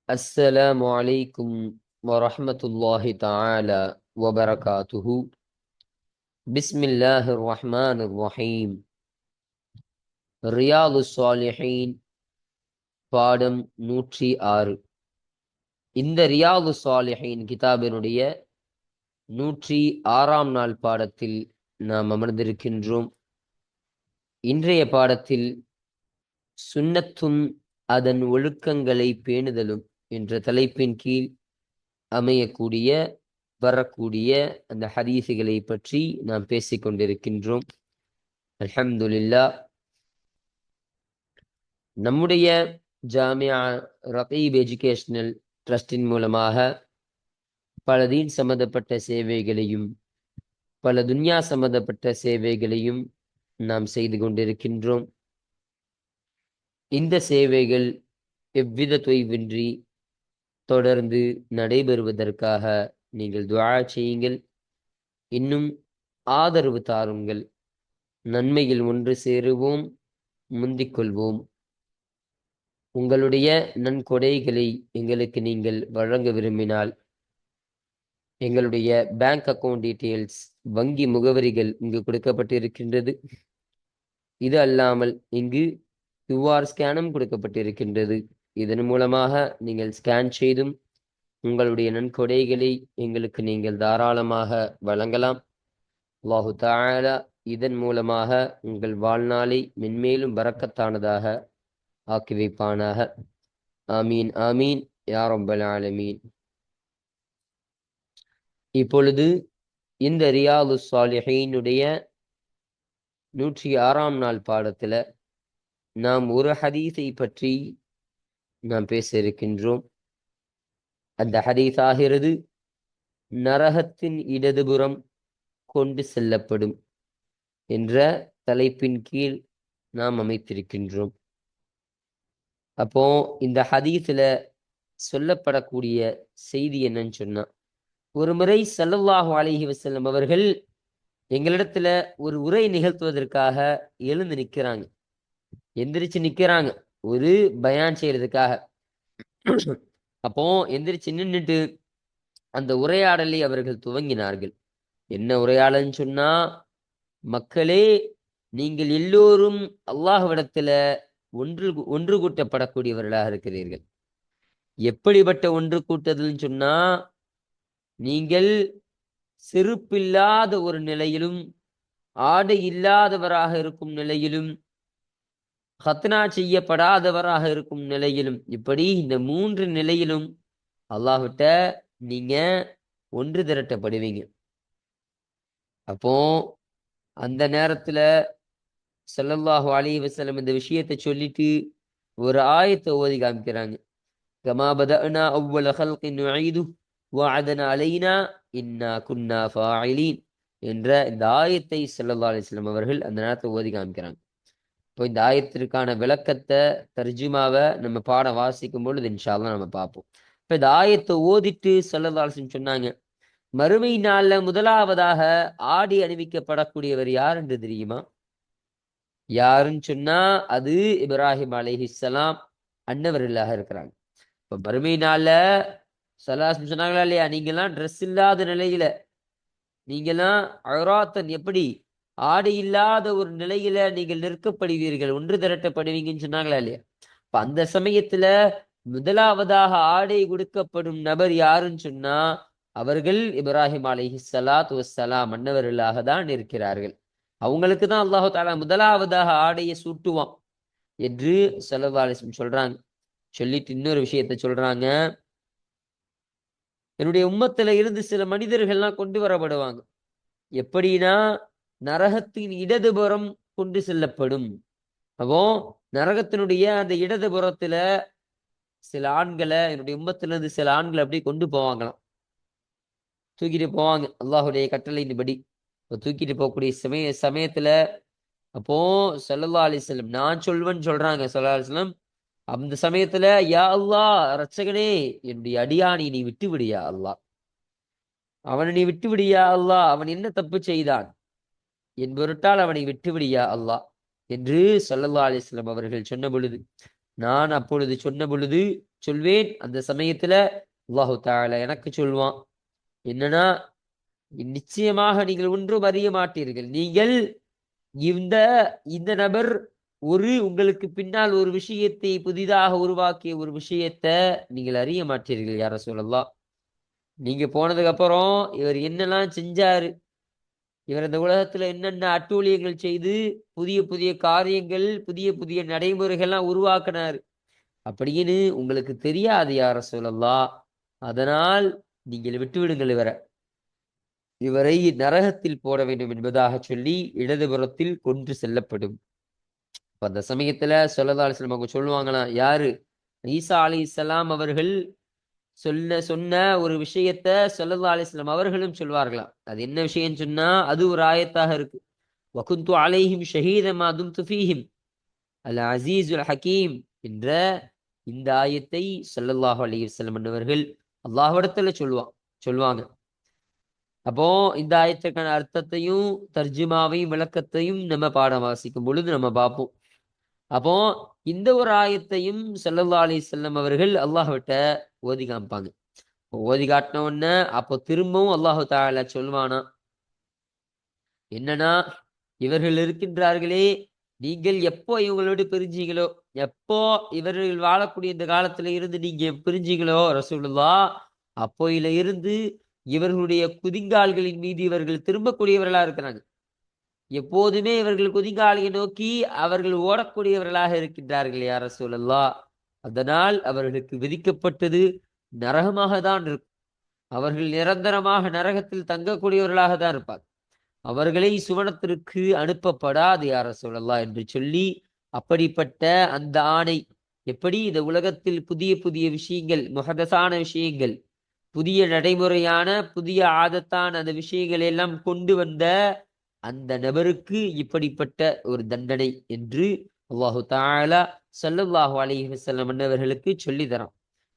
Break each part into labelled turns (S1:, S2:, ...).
S1: السلام عليكم ورحمة الله تعالى وبركاته. بسم الله الرحمن الرحيم. ரியாது ஸாலிஹீன் பாடம் 106. இந்த ரியாது ஸாலிஹீன் கிதாபினுடைய 106ஆம் நாள் பாடத்தில் நாம் அமர்ந்திருக்கின்றோம். இன்றைய பாடத்தில் சுன்னத்தும் அதன் ஒழுக்கங்களை பேணுதலும் என்ற தலைப்பின் கீழ் அமையக்கூடிய வரக்கூடிய அந்த ஹதீஸுகளை பற்றி நாம் பேசிக் கொண்டிருக்கின்றோம். அல்ஹம்துலில்லாஹ். நம்முடைய ஜாமியா ரகீப் எஜுகேஷனல் ட்ரஸ்டின் மூலமாக பல தீன் சம்பந்தப்பட்ட சேவைகளையும் பல துன்யா சம்பந்தப்பட்ட சேவைகளையும் நாம் செய்து கொண்டிருக்கின்றோம். இந்த சேவைகள் எவ்வித தொய்வின்றி தொடர்ந்து நடைபெறுவதற்காக நீங்கள் துஆ செய்யுங்கள், இன்னும் ஆதரவு தாருங்கள். நன்மையில் ஒன்று சேருவோம், முந்திக் கொள்வோம். உங்களுடைய நன்கொடைகளை எங்களுக்கு நீங்கள் வழங்க விரும்பினால் எங்களுடைய பேங்க் அக்கவுண்ட் டீட்டெயில்ஸ், வங்கி முகவரிகள் இங்கு கொடுக்கப்பட்டிருக்கின்றது. இது அல்லாமல் இங்கு QR ஸ்கேனும் கொடுக்கப்பட்டிருக்கின்றது. இதன் மூலமாக நீங்கள் ஸ்கேன் செய்தும் உங்களுடைய நன்கொடைகளை எங்களுக்கு நீங்கள் தாராளமாக வழங்கலாம். அல்லாஹு தஆலா இதன் மூலமாக உங்கள் வாழ்நாளை மென்மேலும் பரக்கத்தானதாக ஆக்கி வைப்பானாக. ஆமீன் ஆமீன் யா ரப்பல் ஆலமீன். இப்பொழுது இந்த ரியாது ஸாலிஹீனுடைய 106ஆம் நாள் பாடத்துல நாம் ஒரு ஹதீஸை பற்றி நாம் பேச இருக்கின்றோம். அந்த ஹதீஸ் ஆகிறது, நரகத்தின் இடதுபுறம் கொண்டு செல்லப்படும் என்ற தலைப்பின் கீழ் நாம் அமைத்திருக்கின்றோம். அப்போ இந்த ஹதீஸ்ல சொல்லப்படக்கூடிய செய்தி என்னன்னு சொன்னா, ஒரு முறை ஸல்லல்லாஹு அலைஹி வஸல்லம் அவர்கள் எங்களிடத்துல ஒரு உரை நிகழ்த்துவதற்காக எழுந்து நிற்கிறாங்க, எந்திரிச்சு நிற்கிறாங்க ஒரு பயான் செய்யறதுக்காக. அப்போ எந்திரிச்சு நின்றுட்டு அந்த உரையாடலை அவர்கள் துவங்கினார்கள். என்ன உரையாடல்னு சொன்னா, மக்களே, நீங்கள் எல்லோரும் அல்லாஹ்விடத்துல ஒன்று கூட்டப்படக்கூடியவர்களாக இருக்கிறீர்கள். எப்படிப்பட்ட ஒன்று கூட்டுதல்னு சொன்னா, நீங்கள் செருப்பில்லாத ஒரு நிலையிலும் ஆடை இல்லாதவராக இருக்கும் நிலையிலும் ஹத்னா செய்யப்படாதவராக இருக்கும் நிலையிலும், இப்படி இந்த 3 நிலையிலும் அல்லாஹ்விட்ட நீங்க ஒன்று திரட்டப்படுவீங்க. அப்போ அந்த நேரத்துல ஸல்லல்லாஹு அலைஹி வஸல்லம் இந்த விஷயத்தை சொல்லிட்டு ஒரு ஆயத்தை ஓதி காமிக்கிறாங்க. கமா பதஅனா அவ்வல ஹல்கின் நுஈது வஅதனா அலைனா இன்னா குன்னா ஃபாயிலீன் என்ற இந்த ஆயத்தை ஸல்லல்லாஹு அலைஹி வஸல்லம் அவர்கள் அந்த நேரத்தை ஓதி காமிக்கிறாங்க. இப்போ இந்த ஆயத்திற்கான விளக்கத்தை, தர்ஜுமாவை நம்ம பாடம் வாசிக்கும் பொழுது இன்ஷா அல்லாஹ் நம்ம பார்ப்போம். இப்போ இந்த ஆயத்தை ஓதிட்டு ஸல்லல்லாஹு அலைஹி வஸல்லம் சொன்னாங்க, மறுமை நாள்ல முதலாவதாக ஆடி அணிவிக்கப்படக்கூடியவர் யார் என்று தெரியுமா? யாருன்னு சொன்னா அது இப்ராஹிம் அலைஹிஸ்ஸலாம் அன்னவர்களாக இருக்கிறாங்க. இப்ப மறுமை நாள்ல ஸல்லல்லாஹு சொன்னாங்களா இல்லையா, நீங்கெல்லாம் ட்ரெஸ் இல்லாத நிலையில, நீங்கெல்லாம் அவ்ராத்தன், எப்படி ஆடை இல்லாத ஒரு நிலையில நீங்கள் நிற்கப்படுவீர்கள், ஒன்று திரட்டப்படுவீங்கன்னு சொன்னாங்களா இல்லையா? இப்ப அந்த சமயத்துல முதலாவதாக ஆடை கொடுக்கப்படும் நபர் யாருன்னு சொன்னா அவர்கள் இப்ராஹிம் அலைஹிஸ்ஸலாத்து வஸ்ஸலாம் மன்னவர்களாக தான் இருக்கிறார்கள். அவங்களுக்கு தான் அல்லாஹு தஆலா முதலாவதாக ஆடையை சூட்டுவான் என்று ஸல்லல்லாஹு அலைஹி வஸல்லம் சொல்றாங்க. சொல்லிட்டு இன்னொரு விஷயத்தை சொல்றாங்க, என்னுடைய உம்மத்துல இருந்து சில மனிதர்கள்லாம் கொண்டு வரப்படுவாங்க. எப்படின்னா, நரகத்தின் இடதுபுறம் கொண்டு செல்லப்படும். அப்போ நரகத்தினுடைய அந்த இடதுபுறத்துல சில ஆண்களை, என்னுடைய உம்மத்துல இருந்து சில ஆண்களை அப்படி கொண்டு போவாங்களாம், தூக்கிட்டு போவாங்க அல்லாஹுடைய கட்டளையின்படி. தூக்கிட்டு போகக்கூடிய சமயத்துல அப்போ ஸல்லல்லாஹு அலைஹி வஸல்லம் நான் சொல்வேன்னு சொல்றாங்க. ஸல்லல்லாஹு அலைஹி வஸல்லம் அந்த சமயத்துல, யா அல்லாஹ், ரட்சகனே, என்னுடைய அடியானை நீ விட்டு விடியா அல்லாஹ், அவனை நீ விட்டு விடியா அல்லாஹ், அவன் என்ன தப்பு செய்தான், என் பொருட்டால் அவனை விட்டு விடியா அல்லாஹ் என்று ஸல்லல்லாஹு அலைஹி வஸல்லம் அவர்கள் சொன்ன பொழுது நான் அப்பொழுது சொன்ன பொழுது சொல்வேன், அந்த சமயத்துல அல்லாஹு தஆலா எனக்கு சொல்வான் என்னன்னா, நிச்சயமாக நீங்கள் ஒன்றும் அறிய மாட்டீர்கள். நீங்கள் இந்த இந்த நபர் உங்களுக்கு பின்னால் ஒரு விஷயத்தை புதிதாக உருவாக்கிய ஒரு விஷயத்தை நீங்கள் அறிய மாட்டீர்கள் யார ரசூலல்லாஹ். நீங்க போனதுக்கு அப்புறம் இவர் என்னெல்லாம் செஞ்சாரு, இவர் இந்த உலகத்துல என்னென்ன அட்டூழியங்கள் செய்து புதிய புதிய காரியங்கள், புதிய புதிய நடைமுறைகள்லாம் உருவாக்குனாரு அப்படின்னு உங்களுக்கு தெரியாது யார ரசூலல்லாஹ். அதனால் நீங்கள் விட்டுவிடுங்கள் இவரை நரகத்தில் போட வேண்டும் என்பதாக சொல்லி இடதுபுறத்தில் கொன்று செல்லப்படும். அந்த சமயத்துல ஸல்லல்லாஹு அலைஹி வஸல்லம் அவங்க சொல்லுவாங்களாம், யாரு ஈசா அலைஹிஸ்ஸலாம் அவர்கள் சொன்ன ஒரு விஷயத்த ஸல்லல்லாஹு அலைஹி வஸல்லம் அவர்களும் சொல்வார்களாம். அது என்ன விஷயம் சொன்னா, அது ஒரு ஆயத்தாக இருக்கு. வகுந்து அலைஹிம் ஷஹீதமா தும்து ஃபீஹிம் அல் அசீஸுல் ஹக்கீம் என்ற இந்த ஆயத்தை ஸல்லல்லாஹு அலைஹி வஸல்லம் அவர்கள் அல்லாஹ்விடத்துல சொல்லுவாங்க. அப்போ இந்த ஆயத்திற்கான அர்த்தத்தையும் தர்ஜுமாவையும் விளக்கத்தையும் நம்ம பாடம் வாசிக்கும் பொழுது நம்ம பார்ப்போம். அப்போ இந்த ஒரு ஆயத்தையும் ஸல்லல்லாஹு அலைஹி வஸல்லம் அவர்கள் அல்லாஹ்விட்ட ஓதி காமிப்பாங்க. ஓதி காட்டின உடனே அப்போ திரும்பவும் அல்லாஹு தஆலா சொல்வானா, என்னன்னா இவர்கள் இருக்கின்றார்களே, நீங்கள் எப்போ இவங்களோடு பிரிஞ்சீங்களோ, எப்போ இவர்கள் வாழக்கூடிய இந்த காலத்துல இருந்து நீங்க பிரிஞ்சீங்களோ ரசூலுல்லாஹ், அப்போயில இருந்து இவர்களுடைய குதிங்கால்களின் மீது இவர்கள் திரும்பக்கூடியவர்களா இருக்கிறாங்க. எப்போதுமே இவர்கள் குதிங்காலை நோக்கி அவர்கள் ஓடக்கூடியவர்களாக இருக்கின்றார்கள் யா ரசூலல்லாஹ். அதனால் அவர்களுக்கு விதிக்கப்பட்டது நரகமாக தான் இருக்கும். அவர்கள் நிரந்தரமாக நரகத்தில் தங்கக்கூடியவர்களாக தான் இருப்பார். அவர்களை சுவனத்திற்கு அனுப்பப்படாது யா ரசூலல்லாஹ் என்று சொல்லி, அப்படிப்பட்ட அந்த ஆணை எப்படி இந்த உலகத்தில் புதிய புதிய விஷயங்கள், முஹதஸான விஷயங்கள், புதிய நடைமுறையான புதிய ஆதத்தான அந்த விஷயங்களை எல்லாம் கொண்டு வந்த அந்த நபருக்கு இப்படிப்பட்ட ஒரு தண்டனை என்று அல்லாஹு தஆலா ஸல்லல்லாஹு அலைஹி வஸல்லம் அவர்களுக்கு சொல்லி தரான்.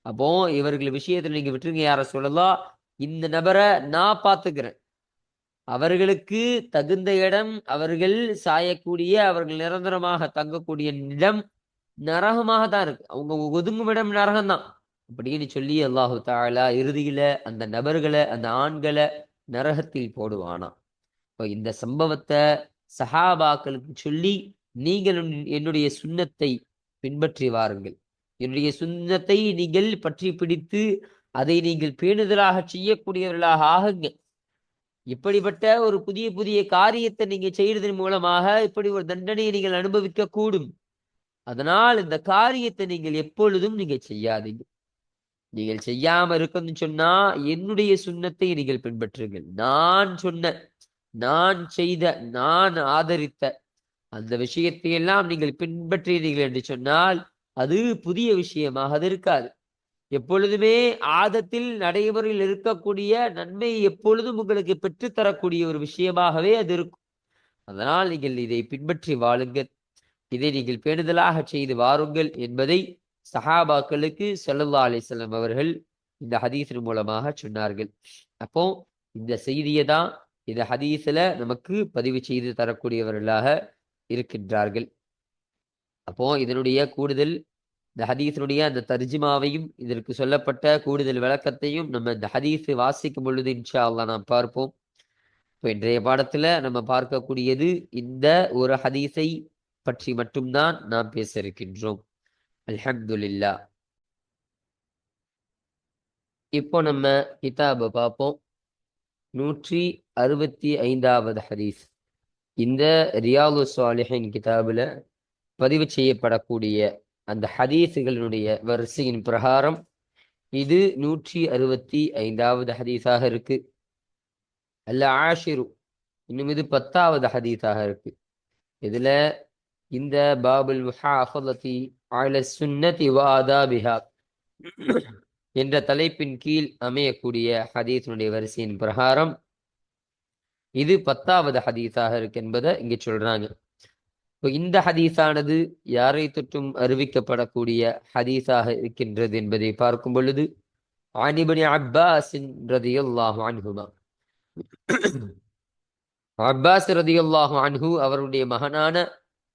S1: அப்போ இவர்கள் விஷயத்துல நீங்க விட்டுருங்க யார சொல்லலாம், இந்த நபரை நான் பார்த்துக்கிறேன். அவர்களுக்கு தகுந்த இடம், அவர்கள் சாயக்கூடிய, அவர்கள் நிரந்தரமாக தங்கக்கூடிய இடம் நரகமாக தான் இருக்கு. அவங்க ஒதுங்கும் இடம் நரகம்தான் அப்படின்னு சொல்லி அல்லாஹு தஆலா இறுதியில அந்த நபர்களை, அந்த ஆண்களை நரகத்தில் போடுவானா. இப்போ இந்த சம்பவத்தை சஹாபாக்களுக்கு சொல்லி, நீங்கள் என்னுடைய சுன்னத்தை பின்பற்றி வாருங்கள், என்னுடைய சுன்னத்தை நீங்கள் பற்றி பிடித்து அதை நீங்கள் பேணுதலாக செய்யக்கூடியவர்களாக ஆகுங்க. இப்படிப்பட்ட ஒரு புதிய புதிய காரியத்தை நீங்க செய்யறதன் மூலமாக இப்படி ஒரு தண்டனையை நீங்கள் அனுபவிக்க கூடும். அதனால் இந்த காரியத்தை நீங்கள் எப்பொழுதும் நீங்க செய்யாதீங்க. நீங்கள் செய்யாம இருக்கணும்னு சொன்னா என்னுடைய சுன்னத்தை நீங்கள் பின்பற்றுங்கள். நான் சொன்ன, நான் செய்த, நான் ஆதரித்த அந்த விஷயத்தை எல்லாம் நீங்கள் பின்பற்றினீர்கள் என்று சொன்னால் அது புதிய விஷயமாக அது இருக்காது. எப்பொழுதுமே ஆதத்தில் நடைமுறையில் இருக்கக்கூடிய நன்மை எப்பொழுதும் உங்களுக்கு பெற்றுத்தரக்கூடிய ஒரு விஷயமாகவே அது இருக்கும். அதனால் நீங்கள் இதை பின்பற்றி வாழுங்கள், இதை நீங்கள் பேணுதலாக செய்து வாருங்கள் என்பதை சஹாபாக்களுக்கு ஸல்லல்லாஹு அலைஹி வஸல்லம் அவர்கள் இந்த ஹதீஸின் மூலமாக சொன்னார்கள். அப்போ இந்த செய்தியை தான் இந்த ஹதீஸ்ல நமக்கு பதிவு செய்து தரக்கூடியவர்களாக இருக்கின்றார்கள். அப்போ இதனுடைய கூடுதல், இந்த ஹதீஸினுடைய அந்த தர்ஜிமாவையும் இதற்கு சொல்லப்பட்ட கூடுதல் விளக்கத்தையும் நம்ம இந்த ஹதீஸ் வாசிக்கும் பொழுது இன்ஷா அல்லாஹ் நாம் பார்ப்போம். இப்போ இன்றைய பாடத்துல நம்ம பார்க்கக்கூடியது இந்த ஒரு ஹதீஸை பற்றி மட்டும்தான் நாம் பேச இருக்கின்றோம். அல்ஹம்துலில்லாஹ். இப்போ நம்ம கிதாபை பார்ப்போம். 165வது ஹதீஸ். இந்த ரியாலு ஸாலிஹீன் கிதாபுல பதிவு செய்யப்படக்கூடிய அந்த ஹதீஸுகளினுடைய வரிசையின் பிரகாரம் இது 165வது ஹதீஸாக இருக்கு. அல்ல ஆஷிரு, இன்னும் இது 10வது ஹதீஸாக இருக்கு. இதுல இந்த பாபுல் முஹாஃபலதி அல சுன்னதி வ ஆதாபிஹா என்ற தலைப்பின் கீழ் அமையக்கூடிய ஹதீஸினுடைய வரிசையின் பிரகாரம் இது 10வது ஹதீஸாக இருக்கு என்பதை இங்கே சொல்றாங்க. இப்போ இந்த ஹதீஸானது யாரை தொற்றும் அறிவிக்கப்படக்கூடிய ஹதீஸாக இருக்கின்றது என்பதை பார்க்கும் பொழுது عن ابن عباس رضي الله عنهما, அப்பாஸ் ரதியல்லாஹு அன்ஹு அவருடைய மகனான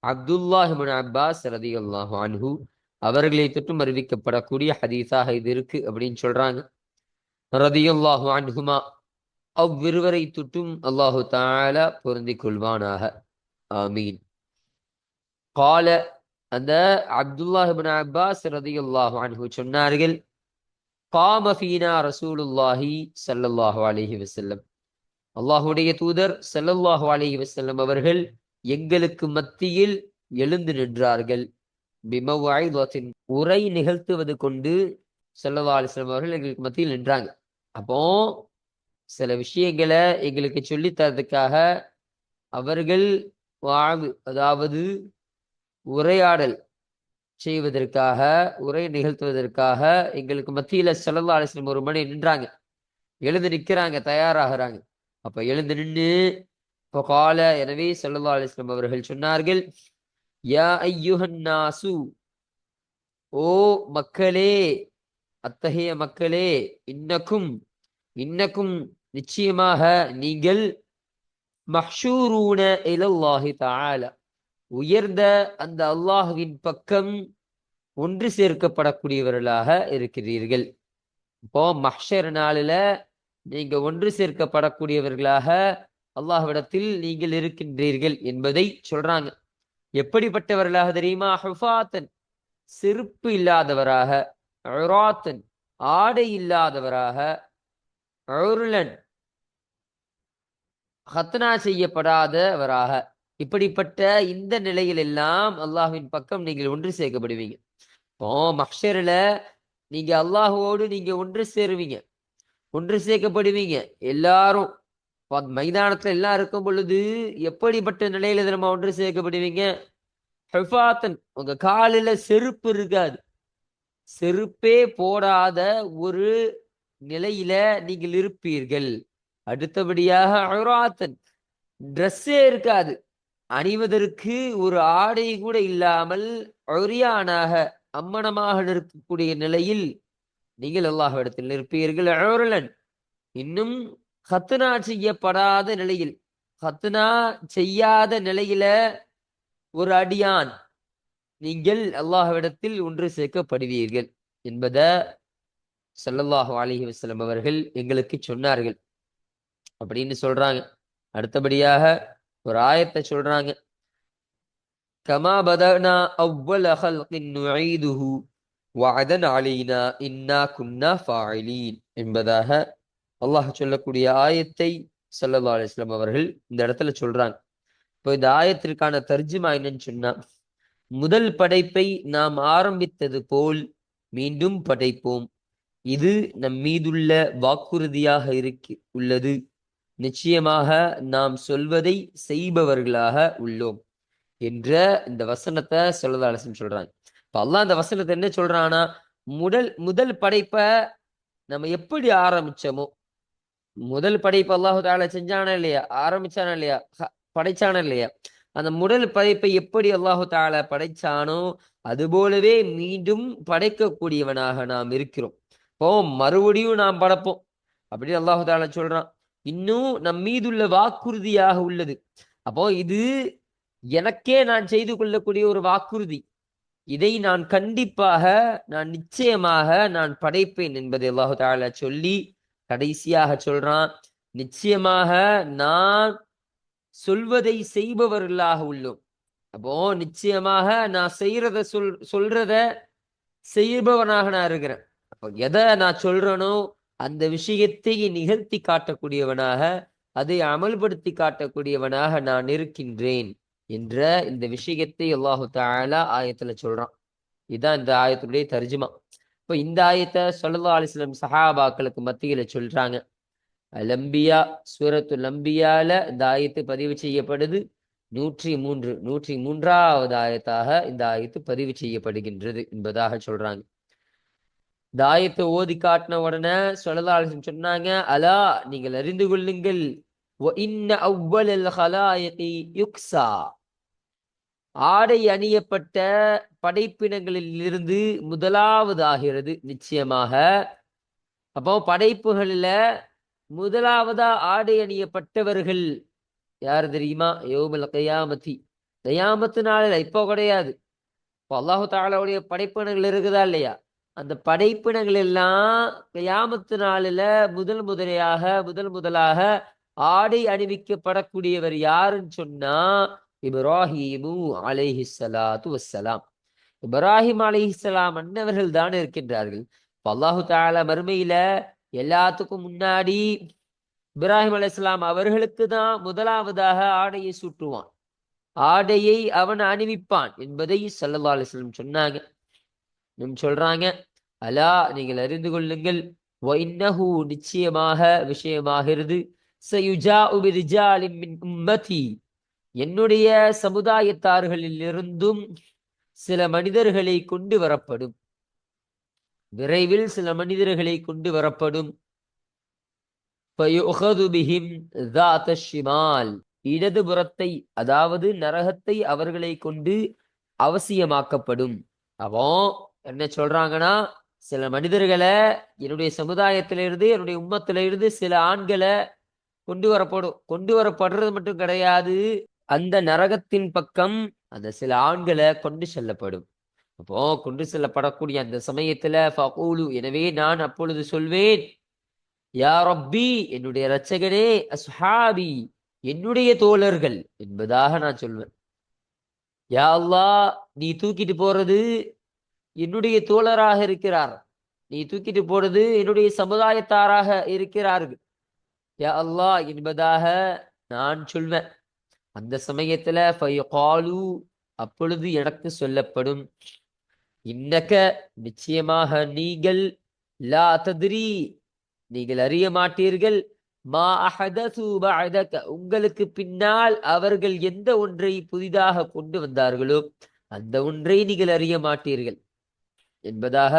S1: அப்துல்லாஹ் இப்னு அப்பாஸ் ரதியல்லாஹு அன்ஹு அவர்களை தொற்றும் அறிவிக்கப்படக்கூடிய ஹதீஸாக இது இருக்கு அப்படின்னு சொல்றாங்க. ரதியல்லாஹு அன்ஹுமா, அவ்விருவரை தொற்றும் அல்லாஹு தஆலா பொருந்திக் கொள்வானாக. ஆமீன். கால, அந்த அப்துல்லாஹ் இப்னு அப்பாஸ் ரதியல்லாஹு அன்ஹு சொன்னார்கள், காம ஃபீனா ரசூலுல்லாஹி ஸல்லல்லாஹு அலைஹி வஸல்லம், அல்லாஹுடைய தூதர் ஸல்லல்லாஹு அலைஹி வஸல்லம் அவர்கள் எங்களுக்கு மத்தியில் எழுந்து நின்றார்கள். பிமவ்இதத்தின், உரை நிகழ்த்துவது கொண்டு ஸல்லல்லாஹு அலைஹி வஸல்லம் அவர்கள் எங்களுக்கு மத்தியில் நின்றாங்க. அப்போ சில விஷயங்களை எங்களுக்கு சொல்லி தரதுக்காக அவர்கள் அதாவது உரையாடல் செய்வதற்காக, உரை நிகழ்த்துவதற்காக எங்களுக்கு மத்தியில ஸல்லல்லாஹு அலைஹி வஸல்லம் ஒரு மணி நின்றாங்க, எழுந்து நிற்கிறாங்க, தயாராகிறாங்க. அப்ப எழுந்து நின்று கால, எனவே ஸல்லல்லாஹு அலைஹி வஸல்லம் அவர்கள் சொன்னார்கள், யா ஐயுஹன் நாசு, ஓ மக்களே, அத்தகைய மக்களே, இன்னக்கும் இன்னக்கும் நிச்சயமாக நீங்கள், மஹ்ஷூரூன இலல்லாஹி தஆலா, உயர்ந்த அந்த அல்லாஹ்வின் பக்கம் ஒன்று சேர்க்கப்படக்கூடியவர்களாக இருக்கிறீர்கள். இப்போ மஹ்ஷர் நாளில நீங்க ஒன்று சேர்க்கப்படக்கூடியவர்களாக அல்லாஹ்விடத்தில் நீங்கள் இருக்கின்றீர்கள் என்பதை சொல்றாங்க. எப்படிப்பட்டவர்களாக தெரியுமா? ஹுஃபாத்தன், செருப்பு இல்லாதவராக, உராத்தன், ஆடை இல்லாதவராக, உருளன், ஹத்னா செய்யப்படாதவராக, இப்படிப்பட்ட இந்த நிலையில் எல்லாம் அல்லாஹ்வின் பக்கம் நீங்கள் ஒன்று சேர்க்கப்படுவீங்க. இப்போ மஹ்ஷர்ல நீங்க அல்லாஹுவோடு நீங்க ஒன்று சேருவீங்க, ஒன்று சேர்க்கப்படுவீங்க. எல்லாரும் மைதானத்துல எல்லாம் இருக்கும் பொழுது எப்படிப்பட்ட நிலையில நம்ம ஒன்று சேர்க்கப்படுவீங்க? ஹுஃபாத்தன், உங்க காலில செருப்பு இருக்காது, செருப்பே போடாத ஒரு நிலையில நீங்கள் இருப்பீர்கள். அடுத்தபடியாக உராத்தன், ட்ரெஸ்ஸே இருக்காது, அணிவதற்கு ஒரு ஆடை கூட இல்லாமல் உரியானாக, அம்மனமாக இருக்கக்கூடிய நிலையில் நீங்கள் அல்லாஹ்விடத்தில் நிற்பீர்கள். உருளன், இன்னும் ஹத்னா செய்யப்படாத நிலையில், ஹத்னா செய்யாத நிலையில ஒரு அடியான் நீங்கள் அல்லாஹ்விடத்தில் ஒன்று சேர்க்கப்படுவீர்கள் என்பதை ஸல்லல்லாஹு அலைஹி வஸல்லம் அவர்கள் எங்களுக்கு சொன்னார்கள் அப்படின்னு சொல்றாங்க. அடுத்தபடியாக ஒரு ஆயத்தை சொல்றாங்க, கமா பதனா அவ்வல ஹல்கின் நுஈதுஹு வஅதன் அலைனா இன்னா குன்னா ஃபாயிலீன் என்பதாக அல்லாஹ் சொல்லக்கூடிய ஆயத்தை ஸல்லல்லாஹு அலைஹி வஸல்லம் அவர்கள் இந்த இடத்துல சொல்றாங்க. இப்போ இந்த ஆயத்திற்கான தர்ஜுமா என்னன்னு சொன்னா, முதல் படைப்பை நாம் ஆரம்பித்தது போல் மீண்டும் படைப்போம், இது நம் மீதுள்ள வாக்குறுதியாக உள்ளது, நிச்சயமாக நாம் சொல்வதை செய்பவர்களாக உள்ளோம் என்ற இந்த வசனத்தை ஸல்லல்லாஹு அலைஹி வஸல்லம் சொல்றாங்க. இப்ப அல்லாஹ் இந்த வசனத்தை என்ன சொல்றான்னா, முதல் படைப்பை நம்ம எப்படி ஆரம்பிச்சோமோ, முதல் படைப்பு அல்லாஹு தஆலா செஞ்சானா இல்லையா, ஆரம்பிச்சானா இல்லையா, படைச்சானா இல்லையா, அந்த முதல் படைப்பை எப்படி அல்லாஹு தஆலா படைச்சானோ அது போலவே மீண்டும் படைக்கக்கூடியவனாக நாம் இருக்கிறோம். இப்போ மறுபடியும் நாம் படைப்போம் அப்படின்னு அல்லாஹு தஆலா சொல்றான். இன்னும் நம் மீதுள்ள வாக்குறுதியாக உள்ளது. அப்போ இது எனக்கே நான் செய்து கொள்ளக்கூடிய ஒரு வாக்குறுதி, இதை நான் கண்டிப்பாக, நான் நிச்சயமாக நான் படைப்பேன் என்பதை அல்லாஹு தஆலா சொல்லி கடைசியாக சொல்றான், நிச்சயமாக நான் சொல்வதை செய்பவர்களாக உள்ளோம். அப்போ நிச்சயமாக நான் செய்யறத சொல்றத செய்பவனாக நான் இருக்கிறேன். அப்போ எதை நான் சொல்றேனோ அந்த விஷயத்தை நிகழ்த்தி காட்டக்கூடியவனாக, அதை அமல்படுத்தி காட்டக்கூடியவனாக நான் இருக்கின்றேன் என்ற இந்த விஷயத்தை அல்லாஹு தஆலா ஆயத்துல சொல்றான். இதுதான் இந்த ஆயத்துடைய தர்ஜுமா. இப்போ இந்த ஆயத்தை ஸல்லல்லாஹு அலைஹி வஸல்லம் சஹாபாக்களுக்கு மத்தியில சொல்றாங்க. அலம்பியா, சூரத்துல் அம்பியால இந்த ஆயத்து பதிவு செய்யப்படுது. 103வது ஆயத்தாக இந்த ஆயத்து பதிவு செய்யப்படுகின்றது என்பதாக சொல்றாங்க. இந்த ஆயத்தை ஓதி காட்டின உடனே ஸல்லல்லாஹு அலைஹி வஸல்லம் சொன்னாங்க, அலா, நீங்கள் அறிந்து கொள்ளுங்கள், வ இன்ன அவ்வலல் ஹலாயிகி யுக்ஸா, ஆடை அணியப்பட்ட படைப்பினங்களில் இருந்து முதலாவது ஆகிறது நிச்சயமாக. அப்போ படைப்புகளில் முதலாவதா ஆடை அணியப்பட்டவர்கள் யார் தெரியுமா? யௌமல் கியாமத்தி, கியாமத்து நாளில், இப்போ கிடையாது, அல்லாஹு தாலாவுடைய படைப்பினங்கள் இருக்குதா இல்லையா? அந்த படைப்பினங்கள் எல்லாம் கியாமத்து நாளில முதலாக ஆடை அணிவிக்கப்படக்கூடியவர் யாருன்னு சொன்னா இப்ராஹீமு அலைஹிஸ்ஸலாத்து வஸ்ஸலாம். இப்ராஹிம் அலைஹிஸ்ஸலாம் அன்னவர்கள் தான் இருக்கின்றார்கள். அல்லாஹு தாலா மறுமையில எல்லாத்துக்கும் முன்னாடி இப்ராஹிம் அலைஹிஸ்ஸலாம் அவர்களுக்கு தான் முதலாவதாக ஆடையை சூட்டுவான், ஆடையை அவன் அணிவிப்பான் என்பதை ஸல்லல்லாஹு அலைஹி வஸல்லம் சொன்னாங்க. சொல்றாங்க, அலா நீங்கள் அறிந்து கொள்ளுங்கள், வஇன்னஹு நிச்சயமாக விஷயமாகிறது, சயுஜாஉ பிரிஜாலின் மின் உம்மதி என்னுடைய சமுதாயத்தார்களில் இருந்தும் சில மனிதர்களை கொண்டு வரப்படும், விரைவில் சில மனிதர்களை கொண்டு வரப்படும். ஃபயுஅஹது பிஹிம் ذات الشمال இடதுபுறத்தை, அதாவது நரகத்தை அவர்களை கொண்டு அவசியமாக்கப்படும். அவன் என்ன சொல்றாங்கன்னா, சில மனிதர்களை என்னுடைய சமுதாயத்திலிருந்து என்னுடைய உம்மத்திலிருந்து சில ஆண்களை கொண்டு வரப்படுறது மட்டும் கிடையாது, அந்த நரகத்தின் பக்கம் அந்த சில ஆண்களை கொண்டு செல்லப்படும். அப்போ கொண்டு செல்லப்படக்கூடிய அந்த சமயத்துல ஃபகூலு எனவே நான் அப்பொழுது சொல்வேன், யா ரப்பி என்னுடைய இரட்சகனே, அஸ்ஹாபி என்னுடைய தோழர்கள் என்பதாக நான் சொல்வேன். யா அல்லாஹ் நீ தூக்கிட்டு போறது என்னுடைய தோழராக இருக்கிறார், நீ தூக்கிட்டு போறது என்னுடைய சமுதாயத்தாராக இருக்கிறார்கள், யா அல்லாஹ் என்பதாக நான் சொல்வேன். அந்த சமயத்துல ஃபயகாலு அப்பொழுது எனக்கு சொல்லப்படும், இன்னக நிச்சயமாக நீங்கள், லா தத்ரி நீங்கள் அறிய மாட்டீர்கள், மா அஹதசு பஅதக உங்களுக்கு பின்னால் அவர்கள் எந்த ஒன்றை புதிதாக கொண்டு வந்தார்களோ அந்த ஒன்றை நீங்கள் அறிய மாட்டீர்கள் என்பதாக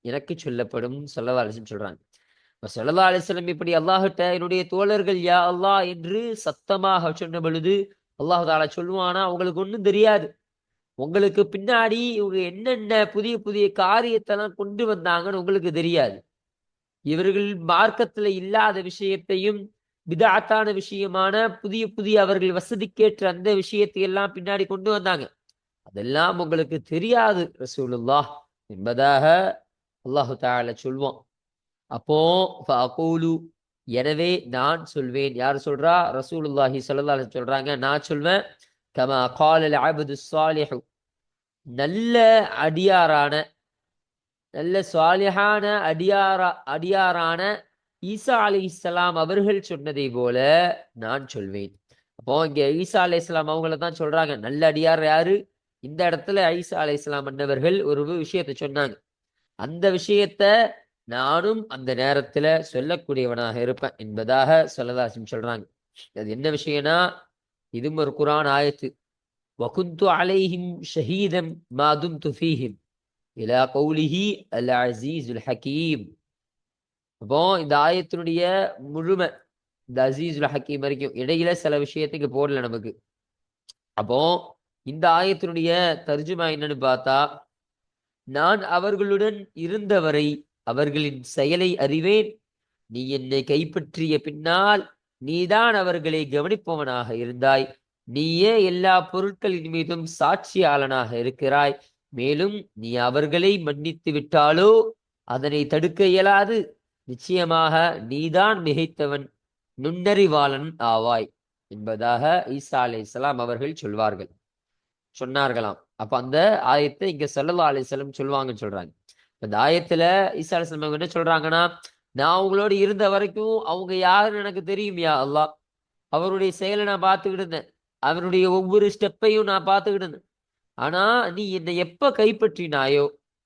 S1: எனக்கு சொல்லப்படும் ஸல்லல்லாஹு அலைஹி வஸல்லம் சொல்றாங்க. ஸல்லல்லாஹு அலைஹி வஸல்லம் இப்படி அல்லாஹ்கிட்ட என்னுடைய தோழர்கள் யா அல்லாஹ் என்று சத்தமாக சொன்ன பொழுது அல்லாஹ் தஆலா சொல்லுவானா, உங்களுக்கு ஒன்றும் தெரியாது, உங்களுக்கு பின்னாடி இவங்க என்னென்ன புதிய புதிய காரியத்தெல்லாம் கொண்டு வந்தாங்கன்னு உங்களுக்கு தெரியாது. இவர்கள் மார்க்கத்துல இல்லாத விஷயத்தையும் பிதஅத்தான விஷயமான புதிய புதிய அவர்கள் வசதிக்கேற்ற அந்த விஷயத்தை எல்லாம் பின்னாடி கொண்டு வந்தாங்க, அதெல்லாம் உங்களுக்கு தெரியாது ரசூலுல்லாஹ் என்பதாக அல்லாஹு தஆலா சொல்வான். அப்போ ஃபஅகூலு எனவே நான் சொல்வேன். யார் சொல்றா? ரசூலுல்லாஹி ஸல்லல்லாஹு அலைஹி சொல்றாங்க, நான் சொல்வேன். கமா காலல் அப்து ஸாலிஹு நல்ல அடியாரான, நல்ல சாலிஹான அடியாரான ஈசா அலைஹிஸ்ஸலாம் அவர்கள் சொன்னதை போல நான் சொல்வேன். அப்போ இங்க ஈசா அலைஹிஸ்ஸலாம் அவங்கள தான் சொல்றாங்க. நல்ல அடியார் யாரு? இந்த இடத்துல ஈசா அலைஹிஸ்ஸலாம் அன்னவர்கள் ஒரு விஷயத்தை சொன்னாங்க, அந்த விஷயத்த நானும் அந்த நேரத்துல சொல்லக்கூடியவனாக இருப்பேன் என்பதாக ஸல்லல்லாஹு அலைஹி வஸல்லம் சொல்றாங்க. அது என்ன விஷயம்னா, இதுவும் ஒரு குர்ஆன் ஆயத்து, வகுந்து அலைஹிம் ஷஹீதம் மா தும்து ஃபீஹிம் இலா கௌலிஹி அல் அஸீஸுல் ஹகீம். அப்போ இந்த ஆயத்தினுடைய முழுமை இந்த அஸீஸுல் ஹகீம் வரைக்கும், இடையில சில விஷயத்துக்கு போடல நமக்கு. அப்போ இந்த ஆயத்தினுடைய தர்ஜுமா என்னன்னு பார்த்தா, நான் அவர்களுடன் இருந்தவரை அவர்களின் செயலை அறிவேன், நீ என்னை கைப்பற்றிய பின்னால் நீதான் அவர்களை கவனிப்பவனாக இருந்தாய், நீயே எல்லா பொருட்களின் மீதும் சாட்சியாளனாக இருக்கிறாய், மேலும் நீ அவர்களை மன்னித்து விட்டாலோ அதனை தடுக்க இயலாது, நிச்சயமாக நீதான் மிகைத்தவன், நுண்ணறிவாளன் ஆவாய் என்பதாக ஈசா அலைஹிஸ்ஸலாம் அவர்கள் சொன்னார்களாம். அப்ப அந்த ஆயத்தை இங்க ஸல்லல்லாஹு அலைஹி வஸல்லம் சொல்லுவாங்கன்னு சொல்றாங்க. அந்த ஆயத்துல ஈசா அலைஹிஸ்ஸலாம் அவங்க என்ன சொல்றாங்கன்னா, நான் அவங்களோட இருந்த வரைக்கும் அவங்க யாருன்னு எனக்கு தெரியும் யா அல்லாஹ், அவருடைய செயலை நான் பார்த்துக்கிட்டு இருந்தேன், அவருடைய ஒவ்வொரு ஸ்டெப்பையும் நான் பார்த்துக்கிட்டு இருந்தேன். ஆனா நீ என்னை எப்ப கைப்பற்றினாயோ,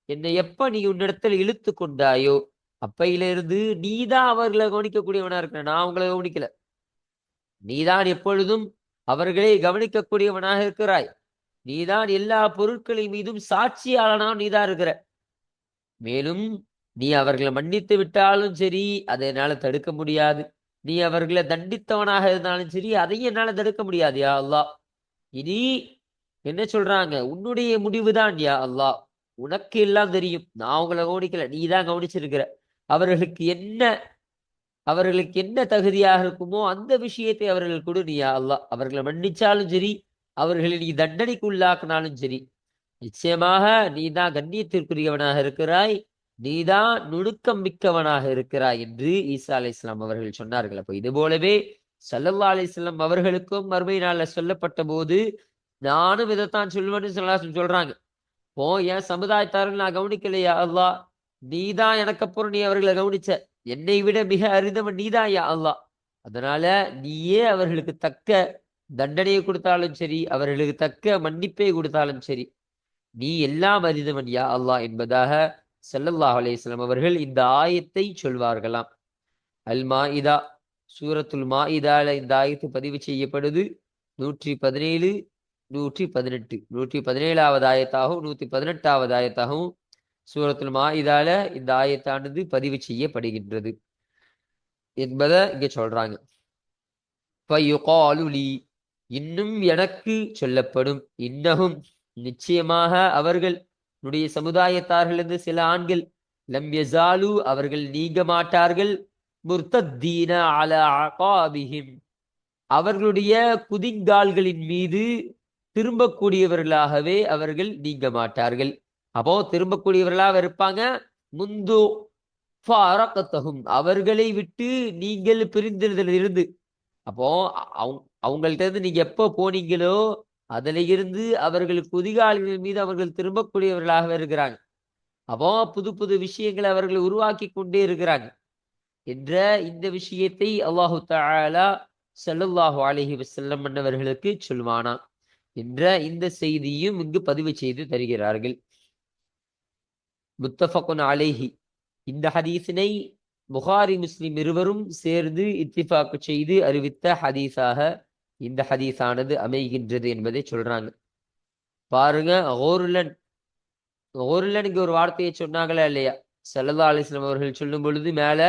S1: என்னை எப்ப நீ உன்னிடத்தில் இழுத்து கொண்டாயோ அப்பையில இருந்து நீதான் அவர்களை கவனிக்கக்கூடியவனா இருக்கிற, நான் அவங்களை கவனிக்கல, நீதான் எப்பொழுதும் அவர்களை கவனிக்கக்கூடியவனாக இருக்கிறாய், நீதான் எல்லா பொருட்களின் மீதும் சாட்சியாளனா நீதான் இருக்கிற, மேலும் நீ அவர்களை மன்னித்து விட்டாலும் சரி அதை என்னால தடுக்க முடியாது, நீ அவர்களை தண்டித்தவனாக இருந்தாலும் சரி அதையும் என்னால தடுக்க முடியாது யா அல்லாஹ். இனி என்ன சொல்றாங்க, உன்னுடைய முடிவுதான் யா அல்லாஹ், உனக்கு எல்லாம் தெரியும், நான் அவங்கள கவனிக்கல, நீ தான் கவனிச்சிருக்கிற, அவர்களுக்கு என்ன தகுதியாக இருக்குமோ அந்த விஷயத்தை அவர்கள் கொடு நீ யா அல்லாஹ், அவர்களை மன்னிச்சாலும் சரி அவர்களை நீ தண்டனைக்கு உள்ளாக்கினாலும் சரி, நிச்சயமாக நீதான் கண்ணியத்திற்குரியவனாக இருக்கிறாய், நீதான் நுணுக்கம் மிக்கவனாக இருக்கிறாய் என்று ஈசா அலைஹிஸ்ஸலாம் அவர்கள் சொன்னார்கள். அப்போ இது போலவே ஸல்லல்லாஹு அலைஹி வஸல்லம் அவர்களுக்கும் மறுமை நாள்ல சொல்லப்பட்ட போது நானும் இதைத்தான் சொல்லுவேன்னு சொல்றாங்க. ஓ என் சமுதாயத்தார்கள் நான் கவனிக்கலையா அல்லாஹ், நீதான் எனக்கு அப்புறம் நீ அவர்களை கவனிச்ச, என்னை விட மிக அறிந்தவன் நீதான் யா அல்லாஹ். அதனால நீயே அவர்களுக்கு தக்க தண்டனையை கொடுத்தாலும் சரி, அவர்களுக்கு தக்க மன்னிப்பை கொடுத்தாலும் சரி, நீ எல்லாம் அறிந்தவன் யா அல்லாஹ் என்பதாக ஸல்லல்லாஹு அலைஹி வஸல்லம் அவர்கள் இந்த ஆயத்தை சொல்வார்களாம். அல் மாஇதா, சூரத்துல் மாஇதால இந்த ஆயத்து பதிவு செய்யப்படுது. 117, 118, 117வது ஆயத்தாகவும் 118வது ஆயத்தாகவும் சூரத்துல் மாஇதால இந்த ஆயத்தானது பதிவு செய்யப்படுகின்றது என்பதை இங்க சொல்றாங்க. ஃபயுகாலு லீ, இன்னும் எனக்கு சொல்லப்படும், இன்னஹும் நிச்சயமாக அவர்கள், என்னுடைய சமுதாயத்தார்களிருந்து சில ஆண்கள், லம் யஸாலு அவர்கள் நீங்க மாட்டார்கள், முர்த்தத்தீன அலா அகாபிஹிம் அவர்களுடைய குதிங்கால்களின் மீது திரும்பக்கூடியவர்களாகவே அவர்கள் நீங்க மாட்டார்கள். அப்போ திரும்பக்கூடியவர்களாக இருப்பாங்க. முந்து ஃபாரகத்தஹும் அவர்களை விட்டு நீங்கள் பிரிந்திருந்ததிலிருந்து. அப்போ அவங்கள்ட்ட இருந்து நீங்க எப்போ போனீங்களோ அதுல இருந்து அவர்கள் குதிகால்கள் மீது அவர்கள் திரும்பக்கூடியவர்களாக இருக்கிறாங்க. அப்போ புது புது விஷயங்களை அவர்கள் உருவாக்கி கொண்டே இருக்கிறாங்க என்ற இந்த விஷயத்தை அல்லாஹு தஆலா ஸல்லல்லாஹு அலைஹி வஸல்லம் அவர்களுக்கு சொல்வானா என்ற இந்த செய்தியும் இங்கு பதிவு செய்து தருகிறார்கள். முத்தஃபகுன் அலைஹி, இந்த ஹதீஸினை புகாரி முஸ்லிம் இருவரும் சேர்ந்து இத்திஃபாக் செய்து அறிவித்த ஹதீஸாக இந்த ஹதீஸானது அமைகின்றது என்பதை சொல்றாங்க. பாருங்க, ஓருலன் ஒரு வார்த்தையை சொன்னாங்களா இல்லையா? ஸல்லல்லாஹு அலைஹி வஸல்லம் அவர்கள் சொல்லும் பொழுது மேல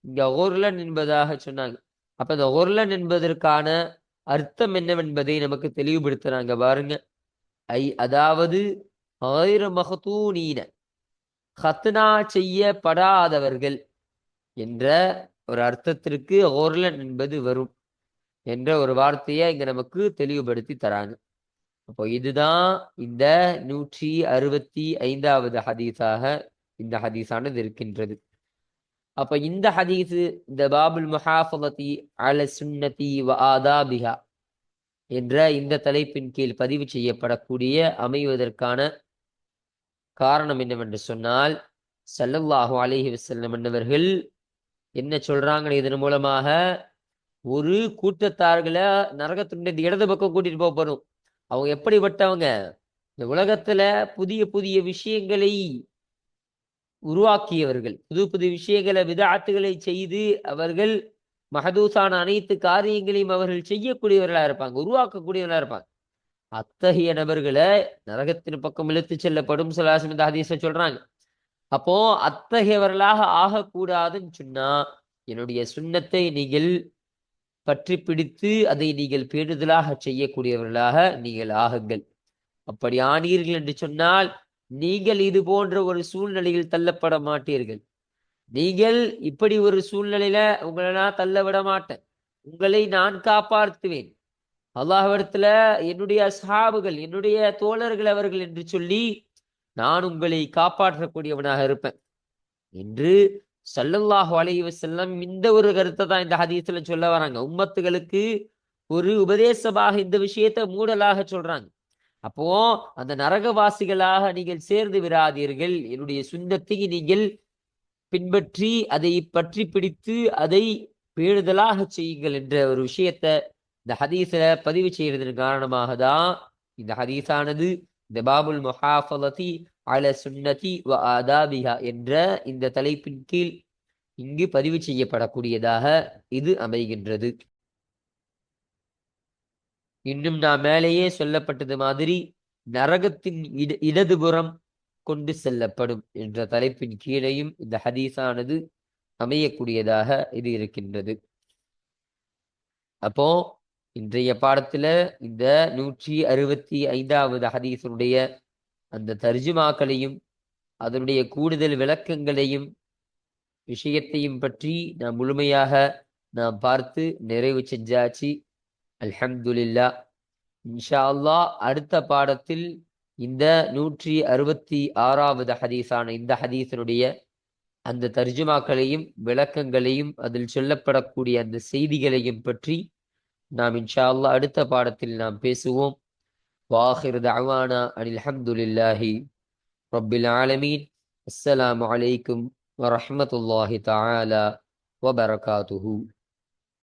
S1: இங்க ஓர்லன் என்பதாக சொன்னாங்க. அப்ப இந்த ஓர்லன் என்பதற்கான அர்த்தம் என்னவென்பதை நமக்கு தெளிவுபடுத்துறாங்க பாருங்க. அதாவது ஆயிர மஹ்தூனீன, ஹத்னா செய்யப்படாதவர்கள் என்ற ஒரு அர்த்தத்திற்கு ஓர்லன் என்பது வரும் என்ற ஒரு வார்த்தையை இங்க நமக்கு தெளிவுபடுத்தி தராங்க. அப்போ இதுதான் இந்த 165வது ஹதீஸாக இந்த ஹதீஸானது இருக்கின்றது. அப்ப இந்த ஹதீஸு இந்த பாபுல் முஹாஃபலதி அல சுன்னதி வ ஆதாபிஹா என்ற இந்த தலைப்பின் கீழ் பதிவு செய்யப்படக்கூடிய அமைவதற்கான காரணம் என்னவென்று சொன்னால், ஸல்லல்லாஹு அலைஹி வஸல்லம் என்பவர்கள் என்ன சொல்றாங்க இதன் மூலமாக, ஒரு கூட்டத்தார்களை நரகத்தினுடைய இந்த இடது பக்கம் கூட்டிட்டு போறோம். அவங்க எப்படிப்பட்டவங்க? இந்த உலகத்துல புதிய புதிய விஷயங்களை உருவாக்கியவர்கள், புது புது விஷயங்களை விதஆத்துகளை செய்து அவர்கள் மஹதூஸான அனைத்து காரியங்களையும் அவர்கள் செய்யக்கூடியவர்களா இருப்பாங்க, உருவாக்கக்கூடியவர்களா இருப்பாங்க. அத்தகைய நபர்களை நரகத்தின் பக்கம் இழுத்து செல்லப்படும் ஸல்லல்லாஹு இந்த ஹதீஸ்ல சொல்றாங்க. அப்போ அத்தகையவர்களாக ஆகக்கூடாதுன்னு சொன்னா, என்னுடைய சுன்னத்தை நீங்கள் பற்றி பிடித்து அதை நீங்கள் பேணுதலாக செய்யக்கூடியவர்களாக நீங்கள் ஆகுங்கள். அப்படி ஆனீர்கள் என்று சொன்னால் நீங்கள் இது போன்ற ஒரு சூழ்நிலையில் தள்ளப்பட மாட்டீர்கள். நீங்கள் இப்படி ஒரு சூழ்நிலையில உங்களை நான் தள்ள விட மாட்டேன், உங்களை நான் காப்பாற்றுவேன். அல்லாஹ்விடத்துல என்னுடைய அஸ்ஹாபுகள், என்னுடைய தோழர்கள் அவர்கள் என்று சொல்லி நான் உங்களை காப்பாற்றக்கூடியவனாக இருப்பேன் என்று ஸல்லல்லாஹு அலைஹி வஸல்லம் இந்த ஒரு கருத்தை தான் இந்த ஹதீஸ்ல சொல்ல வராங்க. உம்மத்துகளுக்கு ஒரு உபதேசமாக இந்த விஷயத்தை மூடலாக சொல்றாங்க. அப்போ அந்த நரகவாசிகளாக நீங்கள் சேர்ந்து விடாதீர்கள், என்னுடைய சுன்னத்தை நீங்கள் பின்பற்றி அதை பற்றி பிடித்து அதை பேணுதலாக செய்யுங்கள் என்ற ஒரு விஷயத்த இந்த ஹதீஸை பதிவு செய்யறதன் காரணமாக தான் இந்த ஹதீஸானது இந்த பாபுல் முஹாஃபலதி அல சுன்னதி வ ஆதாபிஹா என்ற இந்த தலைப்பின் கீழ் இங்கு பதிவு செய்யப்படக்கூடியதாக இது அமைகின்றது. இன்னும் நான் மேலேயே சொல்லப்பட்டது மாதிரி நரகத்தின் இடதுபுறம் கொண்டு செல்லப்படும் என்ற தலைப்பின் கீழையும் இந்த ஹதீஸானது அமையக்கூடியதாக இது இருக்கின்றது. அப்போ இன்றைய பாடத்துல இந்த 165வது ஹதீஸுடைய அந்த தர்ஜுமாக்களையும் அதனுடைய கூடுதல் விளக்கங்களையும் விஷயத்தையும் பற்றி நாம் முழுமையாக நாம் பார்த்து நிறைவு செஞ்சாச்சு. அல்ஹம்துலில்லாஹ். இன்ஷா அல்லாஹ் அடுத்த பாடத்தில் இந்த 166வது ஹதீஸான இந்த ஹதீஸினுடைய அந்த தர்ஜுமாக்களையும் விளக்கங்களையும் அதில் சொல்லப்படக்கூடிய அந்த செய்திகளையும் பற்றி நாம் இன்ஷா அல்லாஹ் அடுத்த பாடத்தில் நாம் பேசுவோம். வாஹிர் தஅவானா அனில் ஹம்துலில்லாஹி ரப்பில் ஆலமீன். அஸ்ஸலாமு அலைக்கும் வரஹ்மத்துல்லாஹி தஆலா வபரகாத்துஹு.